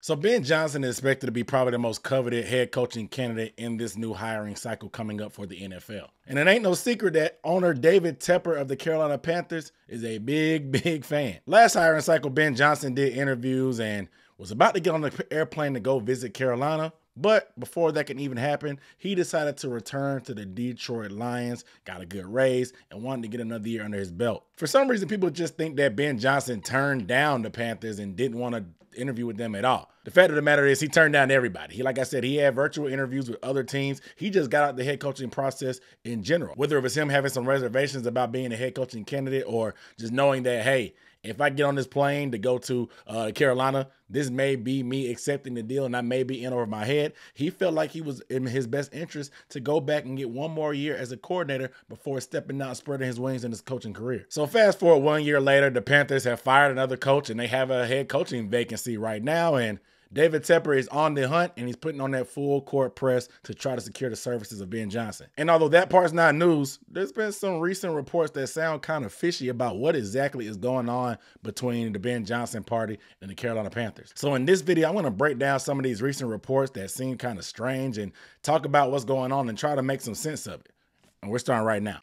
So Ben Johnson is expected to be probably the most coveted head coaching candidate in this new hiring cycle coming up for the NFL. And it ain't no secret that owner David Tepper of the Carolina Panthers is a big fan. Last hiring cycle, Ben Johnson did interviews and was about to get on the airplane to go visit Carolina. But before that can even happen, he decided to return to the Detroit Lions, got a good raise, and wanted to get another year under his belt. For some reason, people just think that Ben Johnson turned down the Panthers and didn't want to interview with them at all. The fact of the matter is he turned down everybody. Like I said, he had virtual interviews with other teams. He just got out the head coaching process in general. Whether it was him having some reservations about being a head coaching candidate or just knowing that, hey, if I get on this plane to go to Carolina, this may be me accepting the deal and I may be in over my head. He felt like he was in his best interest to go back and get one more year as a coordinator before stepping out and spreading his wings in his coaching career. So fast forward 1 year later, the Panthers have fired another coach and they have a head coaching vacancy right now. And David Tepper is on the hunt and he's putting on that full court press to try to secure the services of Ben Johnson. And although that part's not news, there's been some recent reports that sound kind of fishy about what exactly is going on between the Ben Johnson party and the Carolina Panthers. So in this video, I'm going to break down some of these recent reports that seem kind of strange and talk about what's going on and try to make some sense of it. And we're starting right now.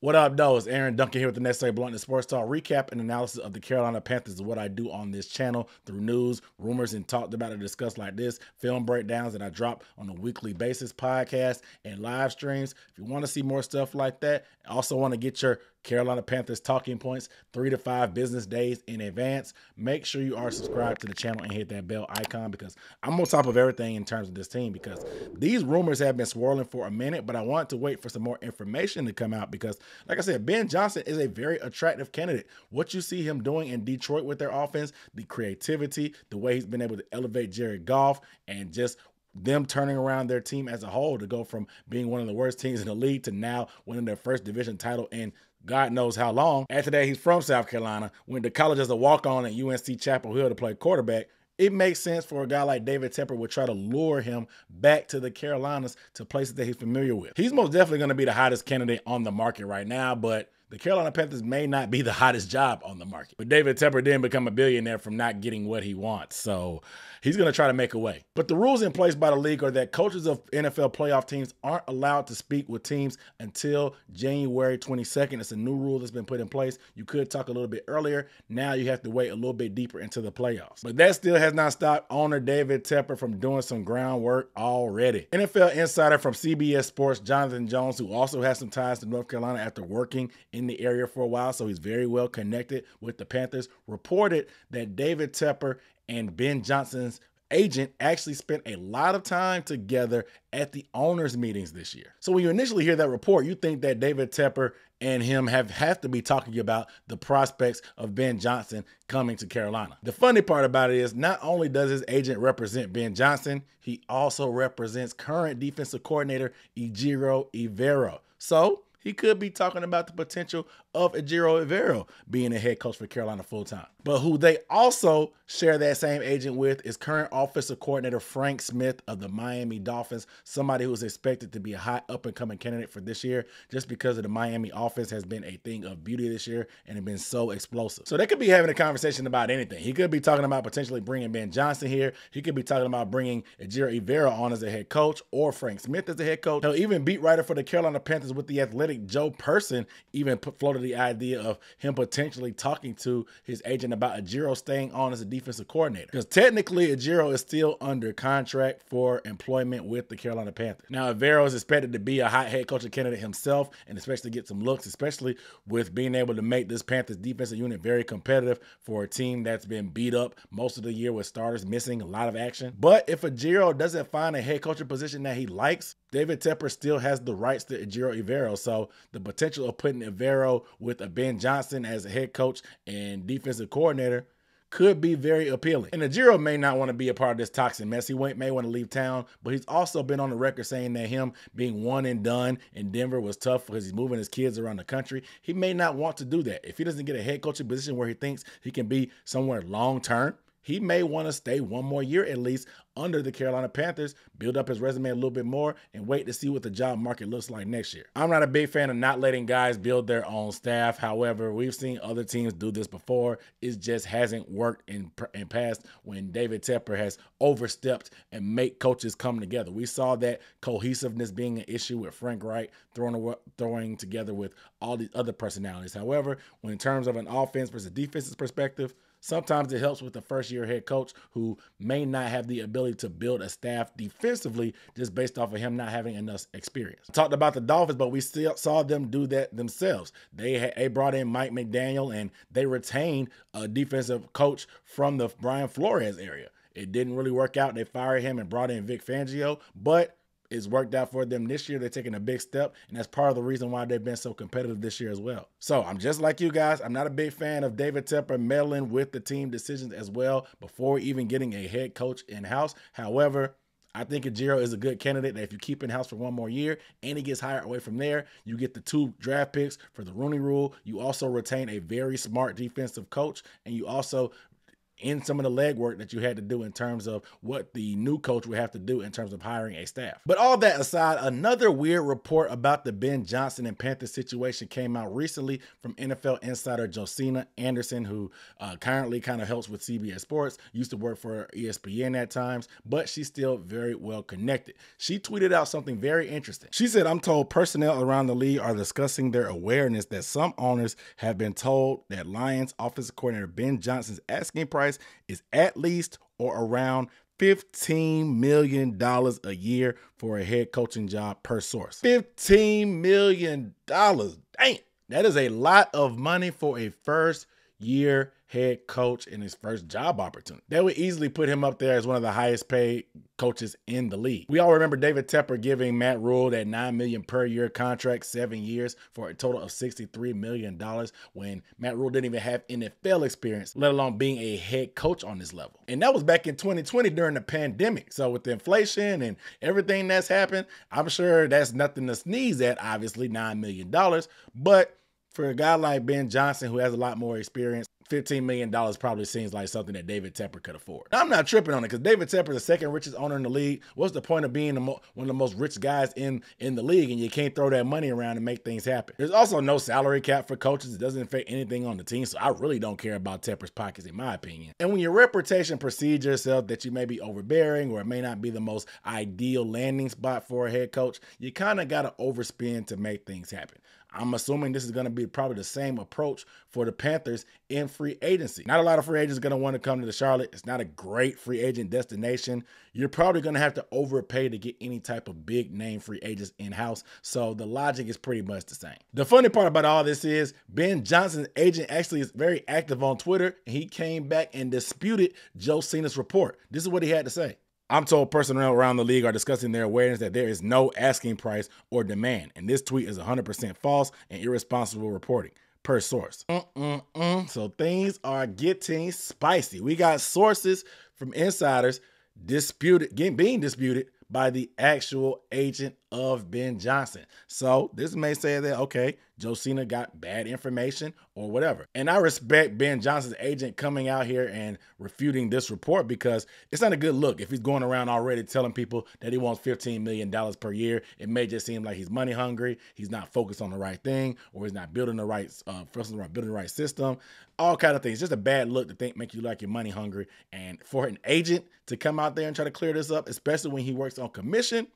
What up, though? It's Aaron Duncan here with the Necessary Blunt and Sports Talk recap and analysis of the Carolina Panthers is what I do on this channel through news, rumors, and talked about and discussed like this, film breakdowns that I drop on a weekly basis, podcast, and live streams. If you want to see more stuff like that, also want to get your Carolina Panthers talking points 3 to 5 business days in advance, make sure you are subscribed to the channel and hit that bell icon because I'm on top of everything in terms of this team because these rumors have been swirling for a minute, but I want to wait for some more information to come out because, like I said, Ben Johnson is a very attractive candidate. What you see him doing in Detroit with their offense, the creativity, the way he's been able to elevate Jared Goff, and just them turning around their team as a whole to go from being one of the worst teams in the league to now winning their first division title in God knows how long. After that, he's from South Carolina, went to college as a walk-on at UNC Chapel Hill to play quarterback. It makes sense for a guy like David Tepper would try to lure him back to the Carolinas, to places that he's familiar with. He's most definitely going to be the hottest candidate on the market right now, but the Carolina Panthers may not be the hottest job on the market. But David Tepper didn't become a billionaire from not getting what he wants, so he's going to try to make a way. But the rules in place by the league are that coaches of NFL playoff teams aren't allowed to speak with teams until January 22nd. It's a new rule that's been put in place. You could talk a little bit earlier. Now you have to wait a little bit deeper into the playoffs. But that still has not stopped owner David Tepper from doing some groundwork already. NFL insider from CBS Sports, Jonathan Jones, who also has some ties to North Carolina after working in the area for a while, so he's very well connected with the Panthers, reported that David Tepper and Ben Johnson's agent actually spent a lot of time together at the owners' meetings this year. So when you initially hear that report, you think that David Tepper and him have to be talking about the prospects of Ben Johnson coming to Carolina. The funny part about it is not only does his agent represent Ben Johnson, he also represents current defensive coordinator Ejiro Evero. So he could be talking about the potential of Ejiro Evero being a head coach for Carolina full-time. But who they also share that same agent with is current offensive coordinator Frank Smith of the Miami Dolphins, somebody who's expected to be a hot up-and-coming candidate for this year just because of the Miami offense has been a thing of beauty this year and has been so explosive. So they could be having a conversation about anything. He could be talking about potentially bringing Ben Johnson here. He could be talking about bringing Ejiro Evero on as a head coach or Frank Smith as a head coach. He'll even beat writer for the Carolina Panthers with the Athletic Joe Person even floated the idea of him potentially talking to his agent about Ejiro staying on as a defensive coordinator. Because technically, Ejiro is still under contract for employment with the Carolina Panthers. Now, Evero is expected to be a hot head coaching candidate himself and especially get some looks, especially with being able to make this Panthers defensive unit very competitive for a team that's been beat up most of the year with starters missing a lot of action. But if Ejiro doesn't find a head coaching position that he likes, David Tepper still has the rights to Ejiro Evero. So the potential of putting Evero with a Ben Johnson as a head coach and defensive coordinator could be very appealing. And Ejiro may not want to be a part of this toxic mess. He may want to leave town, but he's also been on the record saying that him being one and done in Denver was tough because he's moving his kids around the country. He may not want to do that. If he doesn't get a head coaching position where he thinks he can be somewhere long-term, he may want to stay one more year at least under the Carolina Panthers, build up his resume a little bit more, and wait to see what the job market looks like next year. I'm not a big fan of not letting guys build their own staff. However, we've seen other teams do this before. It just hasn't worked in past when David Tepper has overstepped and make coaches come together. We saw that cohesiveness being an issue with Frank Wright throwing together with all these other personalities. However, when in terms of an offense versus defensive perspective, sometimes it helps with the first-year head coach who may not have the ability to build a staff defensively just based off of him not having enough experience. I talked about the Dolphins, but we still saw them do that themselves. They brought in Mike McDaniel, and they retained a defensive coach from the Brian Flores area. It didn't really work out. They fired him and brought in Vic Fangio, but it's worked out for them this year. They're taking a big step, and that's part of the reason why they've been so competitive this year as well. So I'm just like you guys. I'm not a big fan of David Tepper meddling with the team decisions as well before even getting a head coach in-house. However, I think Ejiro is a good candidate that if you keep in-house for one more year and he gets hired away from there, you get the 2 draft picks for the Rooney Rule. You also retain a very smart defensive coach, and you also in some of the legwork that you had to do in terms of what the new coach would have to do in terms of hiring a staff. But all that aside, another weird report about the Ben Johnson and Panther situation came out recently from NFL insider Josina Anderson, who currently kind of helps with CBS Sports, used to work for ESPN at times, but she's still very well connected. She tweeted out something very interesting. She said, "I'm told personnel around the league are discussing their awareness that some owners have been told that Lions offensive coordinator Ben Johnson's asking price is at least or around $15 million a year for a head coaching job per source." $15 million. Dang, that is a lot of money for a first-year head coach in his first job opportunity. That would easily put him up there as one of the highest paid coaches in the league. We all remember David Tepper giving Matt Rule that $9 million per year contract, 7 years for a total of $63 million when Matt Rule didn't even have NFL experience, let alone being a head coach on this level. And that was back in 2020 during the pandemic. So with the inflation and everything that's happened, I'm sure that's nothing to sneeze at, obviously, $9 million. But for a guy like Ben Johnson, who has a lot more experience, $15 million probably seems like something that David Tepper could afford. Now, I'm not tripping on it because David Tepper is the second richest owner in the league. What's the point of being one of the most rich guys in the league and you can't throw that money around and make things happen? There's also no salary cap for coaches. It doesn't affect anything on the team, so I really don't care about Tepper's pockets, in my opinion. And when your reputation precedes yourself that you may be overbearing or it may not be the most ideal landing spot for a head coach, you kind of got to overspend to make things happen. I'm assuming this is going to be probably the same approach for the Panthers in free agency. Not a lot of free agents are going to want to come to the Charlotte. It's not a great free agent destination. You're probably going to have to overpay to get any type of big name free agents in-house. So the logic is pretty much the same. The funny part about all this is Ben Johnson's agent actually is very active on Twitter, and he came back and disputed Josina's report. This is what he had to say. "I'm told personnel around the league are discussing their awareness that there is no asking price or demand, and this tweet is 100% false and irresponsible reporting, per source." So things are getting spicy. We got sources from insiders being disputed by the actual agent of Ben Johnson. So this may say that, okay, Josina got bad information or whatever. And I respect Ben Johnson's agent coming out here and refuting this report because it's not a good look if he's going around already telling people that he wants $15 million per year. It may just seem like he's money hungry, he's not focused on the right thing, or he's not building the right building the right system. All kind of things. Just a bad look to make you like you're money hungry. And for an agent to come out there and try to clear this up, especially when he works on commission,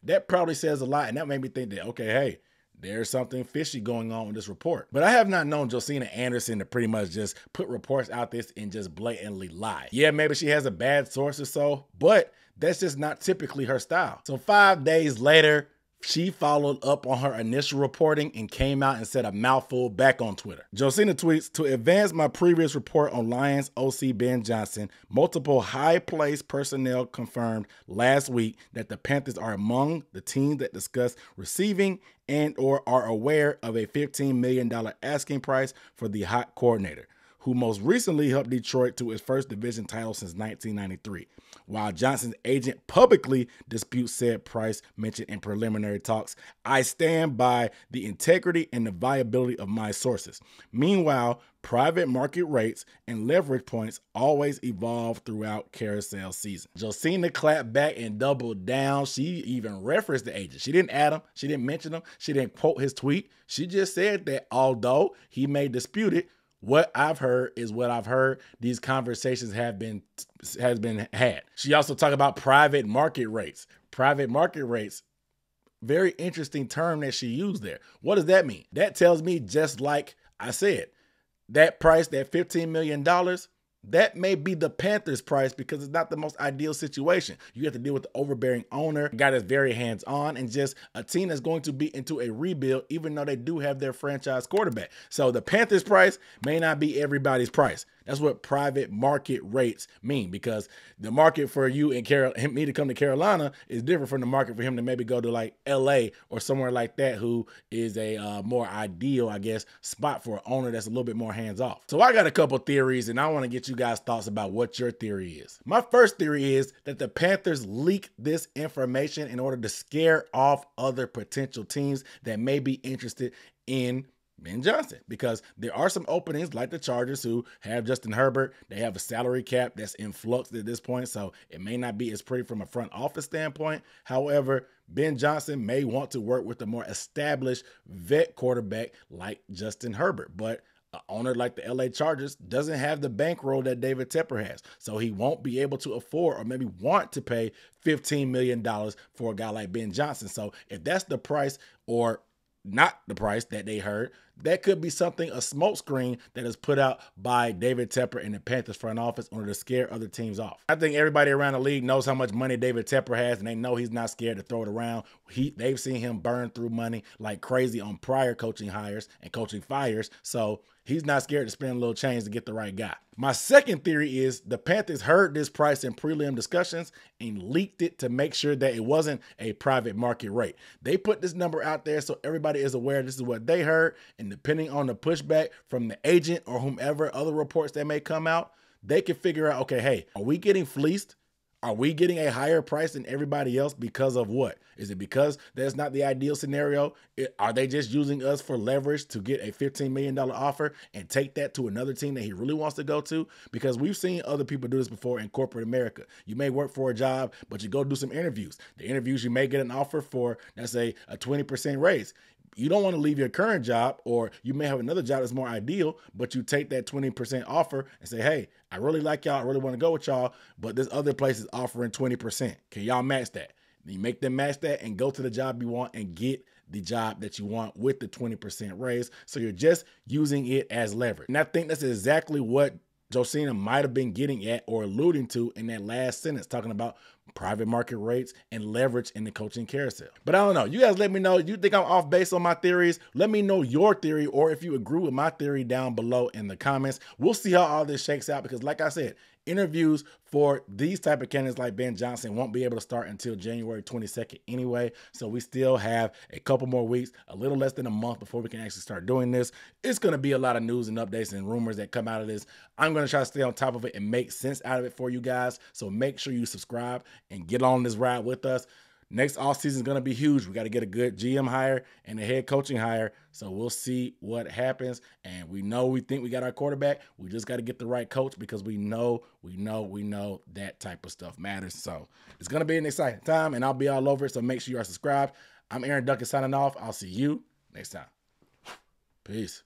that probably says a lot. And that made me think that, okay, hey, there's something fishy going on with this report. But I have not known Josina Anderson to pretty much just put reports out this and just blatantly lie. Yeah, maybe she has a bad source or so, but that's just not typically her style. So 5 days later, she followed up on her initial reporting and came out and said a mouthful back on Twitter. Josina tweets, "To advance my previous report on Lions OC Ben Johnson, multiple high-placed personnel confirmed last week that the Panthers are among the teams that discuss receiving and or are aware of a $15 million asking price for the hot coordinator, who most recently helped Detroit to its first division title since 1993. While Johnson's agent publicly disputes said price mentioned in preliminary talks, I stand by the integrity and the viability of my sources. Meanwhile, private market rates and leverage points always evolve throughout carousel season. Josina clapped back and doubled down. She even referenced the agent. She didn't add him. She didn't mention him. She didn't quote his tweet. She just said that although he may dispute it, what I've heard is what I've heard. These conversations has been had. She also talked about private market rates. Private market rates, very interesting term that she used there. What does that mean? That tells me, just like I said, that price, that $15 million, that may be the Panthers' price because it's not the most ideal situation. You have to deal with the overbearing owner, a guy that's very hands-on, and just a team that's going to be into a rebuild, even though they do have their franchise quarterback. So the Panthers' price may not be everybody's price. That's what private market rates mean, because the market for you and me to come to Carolina is different from the market for him to maybe go to like LA or somewhere like that, who is a more ideal, I guess, spot for an owner that's a little bit more hands-off. So I got a couple theories, and I want to get you guys' thoughts about what your theory is. My first theory is that the Panthers leaked this information in order to scare off other potential teams that may be interested in Ben Johnson, because there are some openings like the Chargers, who have Justin Herbert. They have a salary cap that's in flux at this point, so it may not be as pretty from a front office standpoint. However, Ben Johnson may want to work with a more established vet quarterback like Justin Herbert, but an owner like the LA Chargers doesn't have the bankroll that David Tepper has, so he won't be able to afford or maybe want to pay $15 million for a guy like Ben Johnson. So if that's the price, or not the price that they heard, that could be something, a smokescreen that is put out by David Tepper and the Panthers front office in order to scare other teams off. I think everybody around the league knows how much money David Tepper has, and they know he's not scared to throw it around. They've seen him burn through money like crazy on prior coaching hires and coaching fires, so he's not scared to spend a little change to get the right guy. My second theory is the Panthers heard this price in prelim discussions and leaked it to make sure that it wasn't a private market rate. They put this number out there so everybody is aware this is what they heard, and depending on the pushback from the agent or whomever, other reports that may come out, they can figure out, okay, hey, are we getting fleeced? Are we getting a higher price than everybody else because of what? Is it because that's not the ideal scenario? Are they just using us for leverage to get a $15 million offer and take that to another team that he really wants to go to? Because we've seen other people do this before in corporate America. You may work for a job, but you go do some interviews. The interviews, you may get an offer for, let's say, a 20% raise. You don't want to leave your current job, or you may have another job that's more ideal, but you take that 20% offer and say, hey, I really like y'all, I really want to go with y'all, but this other place is offering 20%. Can y'all match that? You make them match that and go to the job you want and get the job that you want with the 20% raise. So you're just using it as leverage. And I think that's exactly what Josina might have been getting at or alluding to in that last sentence, talking about private market rates and leverage in the coaching carousel. But I don't know. You guys let me know. You think I'm off base on my theories? Let me know your theory, or if you agree with my theory, down below in the comments. We'll see how all this shakes out, because like I said, interviews for these type of candidates like Ben Johnson won't be able to start until January 22nd anyway. So we still have a couple more weeks, a little less than a month before we can actually start doing this. It's going to be a lot of news and updates and rumors that come out of this. I'm going to try to stay on top of it and make sense out of it for you guys. So make sure you subscribe and get on this ride with us. Next offseason is going to be huge. We got to get a good GM hire and a head coaching hire. So we'll see what happens. And we think we got our quarterback. We just got to get the right coach, because we know that type of stuff matters. So it's going to be an exciting time, and I'll be all over it. So make sure you are subscribed. I'm Aaron Duncan signing off. I'll see you next time. Peace.